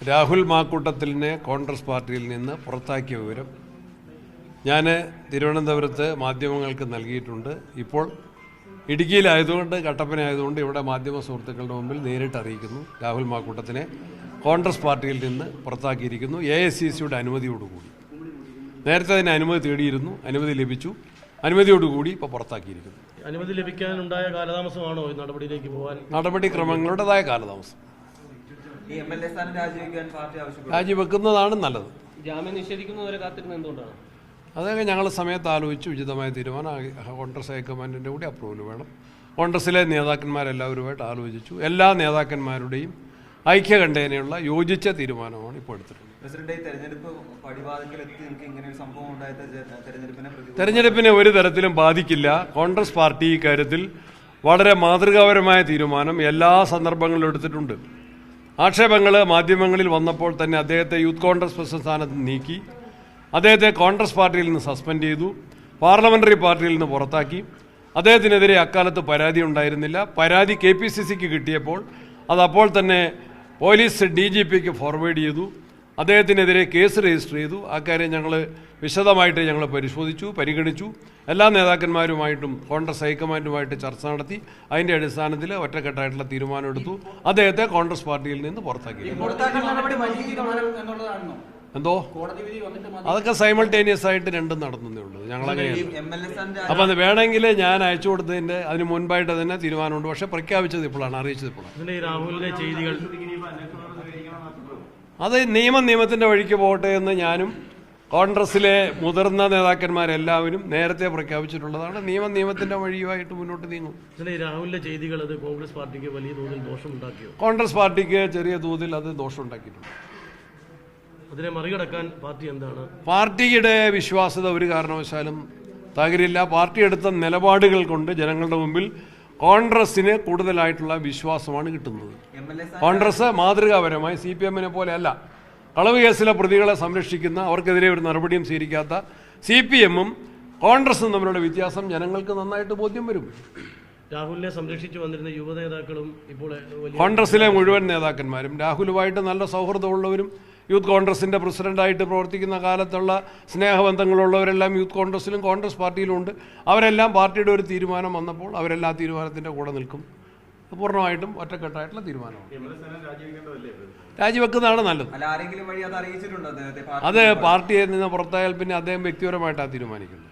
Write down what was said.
രാഹുൽ മാക്കൂട്ടത്തിലിനെ കോൺഗ്രസ് പാർട്ടിയിൽ നിന്ന് പുറത്താക്കിയ വിവരം ഞാൻ തിരുവനന്തപുരത്ത് മാധ്യമങ്ങൾക്ക് നൽകിയിട്ടുണ്ട്. ഇപ്പോൾ ഇടുക്കിയിലായതുകൊണ്ട്, കട്ടപ്പനയായതുകൊണ്ട് ഇവിടെ മാധ്യമ സുഹൃത്തുക്കളുടെ മുമ്പിൽ നേരിട്ട് അറിയിക്കുന്നു. രാഹുൽ മാക്കൂട്ടത്തിനെ കോൺഗ്രസ് പാർട്ടിയിൽ നിന്ന് പുറത്താക്കിയിരിക്കുന്നു. AICCയുടെ അനുമതിയോടുകൂടി. നേരത്തെ അതിന് അനുമതി തേടിയിരുന്നു, അനുമതി ലഭിച്ചു. അനുമതിയോടുകൂടി ഇപ്പോൾ പുറത്താക്കിയിരിക്കുന്നു. അനുമതി ലഭിക്കാനുണ്ടായ കാലതാമസമാണോ ഈ നടപടിയിലേക്ക് പോകാൻ? നടപടിക്രമങ്ങളുടേതായ കാലതാമസം. രാജിവെക്കുന്നതാണ് നല്ലത്. ജാമ്യം നിഷേധിക്കുന്നവരെ കാത്തിരുന്നത് എന്തുകൊണ്ടാണ്? അതൊക്കെ ഞങ്ങൾ സമയത്ത് ആലോചിച്ച് ഉചിതമായ തീരുമാനം. കോൺഗ്രസ് ഹൈക്കമാൻഡിൻ്റെ കൂടി അപ്രൂവൽ വേണം. കോൺഗ്രസിലെ നേതാക്കന്മാരെല്ലാവരുമായിട്ട് ആലോചിച്ചു. എല്ലാ നേതാക്കന്മാരുടെയും ഐക്യകണ്ഠേനയുള്ള യോജിച്ച തീരുമാനമാണ് ഇപ്പോൾ എടുത്തിട്ടുള്ളത്. തെരഞ്ഞെടുപ്പിനെ ഒരു തരത്തിലും ബാധിക്കില്ല. കോൺഗ്രസ് പാർട്ടി ഇക്കാര്യത്തിൽ വളരെ മാതൃകാപരമായ തീരുമാനം എല്ലാ സന്ദർഭങ്ങളിലും എടുത്തിട്ടുണ്ട്. ആക്ഷേപങ്ങൾ മാധ്യമങ്ങളിൽ വന്നപ്പോൾ തന്നെ അദ്ദേഹത്തെ യൂത്ത് കോൺഗ്രസ് പ്രസിഡന്റ് സ്ഥാനത്ത് നീക്കി. അദ്ദേഹത്തെ കോൺഗ്രസ് പാർട്ടിയിൽ നിന്ന് സസ്പെൻഡ് ചെയ്തു. പാർലമെന്ററി പാർട്ടിയിൽ നിന്ന് പുറത്താക്കി. അദ്ദേഹത്തിനെതിരെ അക്കാലത്ത് പരാതി ഉണ്ടായിരുന്നില്ല. പരാതി KPCCക്ക് കിട്ടിയപ്പോൾ അതപ്പോൾ തന്നെ പോലീസ് DGPക്ക് ഫോർവേഡ് ചെയ്തു. അദ്ദേഹത്തിനെതിരെ കേസ് രജിസ്റ്റർ ചെയ്തു. അക്കാര്യം ഞങ്ങൾ വിശദമായിട്ട് ഞങ്ങൾ പരിശോധിച്ചു, പരിഗണിച്ചു. എല്ലാ നേതാക്കന്മാരുമായിട്ടും കോൺഗ്രസ് ഹൈക്കമാൻഡുമായിട്ട് ചർച്ച നടത്തി. അതിൻ്റെ അടിസ്ഥാനത്തിൽ ഒറ്റക്കെട്ടായിട്ടുള്ള തീരുമാനമെടുത്തു. അദ്ദേഹത്തെ കോൺഗ്രസ് പാർട്ടിയിൽ നിന്ന് പുറത്താക്കി. എന്തോ അതൊക്കെ സൈമൾട്ടേനിയസ് ആയിട്ട് രണ്ടും നടന്നേ ഉള്ളൂ. ഞങ്ങളങ്ങനെയാണ്. അപ്പം അത് വേണമെങ്കിൽ ഞാൻ അയച്ചു കൊടുത്തതിൻ്റെ അതിന് മുൻപായിട്ട് തന്നെ തീരുമാനമുണ്ട്. പക്ഷെ പ്രഖ്യാപിച്ചത് ഇപ്പോഴാണ്, അറിയിച്ചത് ഇപ്പോഴാണ്. രാഹുലിന്റെ ചെയ്തികൾ അത് നിയമത്തിൻ്റെ വഴിക്ക് പോകട്ടെ എന്ന് ഞാനും കോൺഗ്രസിലെ മുതിർന്ന നേതാക്കന്മാരെല്ലാവരും നേരത്തെ പ്രഖ്യാപിച്ചിട്ടുള്ളതാണ്. നിയമത്തിൻ്റെ വഴിയുമായിട്ട് മുന്നോട്ട് നീങ്ങും. രാഹുലിന്റെ ചെയ്തികൾ അത് കോൺഗ്രസ് പാർട്ടിക്ക് വലിയ തോതിൽ ദോഷമുണ്ടാക്കിയോ? കോൺഗ്രസ് പാർട്ടിക്ക് ചെറിയ തോതിൽ അത് ദോഷമുണ്ടാക്കിയിട്ടുണ്ട്. അതിനെ മറികടക്കാൻ പാർട്ടി എന്താണ്? പാർട്ടിയുടെ വിശ്വാസ്യത ഒരു കാരണവശാലും തകരില്ല. പാർട്ടി എടുത്ത നിലപാടുകൾ കൊണ്ട് ജനങ്ങളുടെ മുമ്പിൽ കോൺഗ്രസിന് കൂടുതലായിട്ടുള്ള വിശ്വാസമാണ് കിട്ടുന്നത്. കോൺഗ്രസ് മാതൃകാപരമായി CPMനെ പോലെയല്ല. കളവ് കേസിലെ പ്രതികളെ സംരക്ഷിക്കുന്ന, അവർക്കെതിരെ ഒരു നടപടിയും സ്വീകരിക്കാത്ത CPMും കോൺഗ്രസും തമ്മിലുള്ള വ്യത്യാസം ജനങ്ങൾക്ക് നന്നായിട്ട് ബോധ്യം വരും. രാഹുലിനെ സംരക്ഷിച്ചു വന്നിരുന്ന യുവനേതാക്കളും ഇപ്പോൾ കോൺഗ്രസിലെ മുഴുവൻ നേതാക്കന്മാരും രാഹുലുമായിട്ട് നല്ല സൗഹൃദമുള്ളവരും യൂത്ത് കോൺഗ്രസിൻ്റെ പ്രസിഡന്റായിട്ട് പ്രവർത്തിക്കുന്ന കാലത്തുള്ള സ്നേഹബന്ധങ്ങളുള്ളവരെല്ലാം യൂത്ത് കോൺഗ്രസിലും കോൺഗ്രസ് പാർട്ടിയിലും ഉണ്ട്. അവരെല്ലാം പാർട്ടിയുടെ ഒരു തീരുമാനം വന്നപ്പോൾ അവരെല്ലാം തീരുമാനത്തിൻ്റെ കൂടെ നിൽക്കും. പൂർണ്ണമായിട്ടും ഒറ്റക്കെട്ടായിട്ടുള്ള തീരുമാനമാണ്. രാജിവെക്കുന്നതാണ് നല്ലത്. അത് പാർട്ടിയിൽ നിന്ന് പുറത്തായാൽ പിന്നെ അദ്ദേഹം വ്യക്തിപരമായിട്ടാണ് തീരുമാനിക്കുന്നത്.